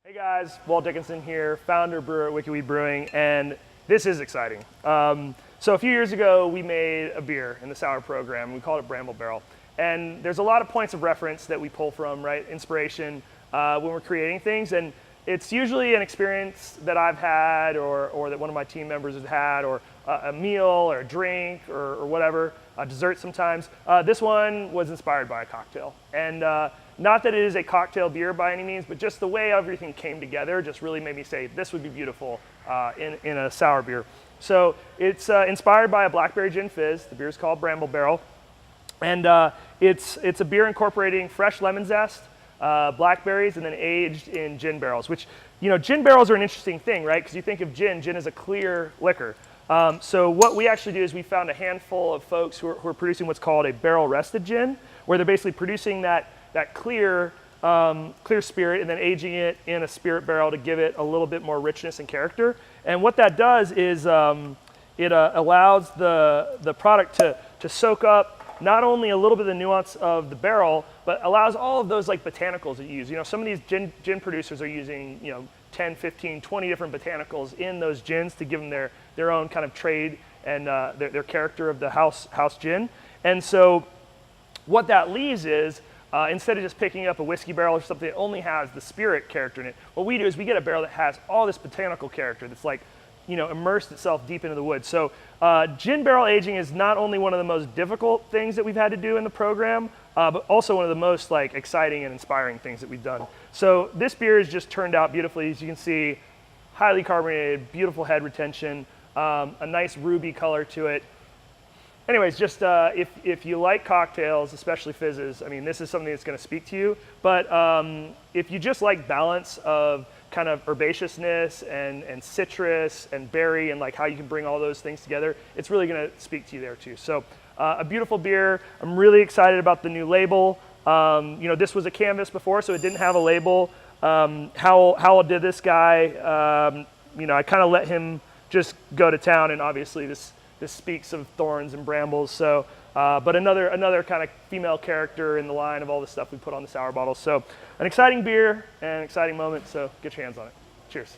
Hey guys, Walt Dickinson here, founder, brewer at WikiWeed Brewing, and this is exciting. So a few years ago, we made a beer in the sour program. We called it Bramble Barrel. And there's a lot of points of reference that we pull from, right? Inspiration when we're creating things. And it's usually an experience that I've had or that one of my team members has had, or a meal or a drink or whatever, a dessert sometimes. This one was inspired by a cocktail. And not that it is a cocktail beer by any means, but just the way everything came together just really made me say this would be beautiful in a sour beer. So it's inspired by a blackberry gin fizz. The beer is called Bramble Barrel. And it's a beer incorporating fresh lemon zest, blackberries, and then aged in gin barrels, which, you know, gin barrels are an interesting thing, right? Because you think of gin is a clear liquor. So what we actually do is we found a handful of folks who are producing what's called a barrel rested gin, where they're basically producing that clear spirit and then aging it in a spirit barrel to give it a little bit more richness and character. And what that does is it allows the product to soak up not only a little bit of the nuance of the barrel, but allows all of those like botanicals that you use. You know, some of these gin producers are using, you know, 10, 15, 20 different botanicals in those gins to give them their own kind of trade and their character of the house gin. And so what that leaves is, instead of just picking up a whiskey barrel or something that only has the spirit character in it, what we do is we get a barrel that has all this botanical character that's like, you know, immersed itself deep into the wood. So gin barrel aging is not only one of the most difficult things that we've had to do in the program, but also one of the most like exciting and inspiring things that we've done. So this beer has just turned out beautifully. As you can see, highly carbonated, beautiful head retention, a nice ruby color to it. Anyways, just if you like cocktails, especially fizzes, I mean, this is something that's going to speak to you. But if you just like balance of kind of herbaceousness and citrus and berry and like how you can bring all those things together, it's really going to speak to you there too. So a beautiful beer. I'm really excited about the new label. You know, this was a canvas before, so it didn't have a label. Howell did this guy. You know, I kind of let him just go to town, and obviously this speaks of thorns and brambles. So, but another kind of female character in the line of all the stuff we put on the sour bottles. So an exciting beer and an exciting moment, so get your hands on it. Cheers.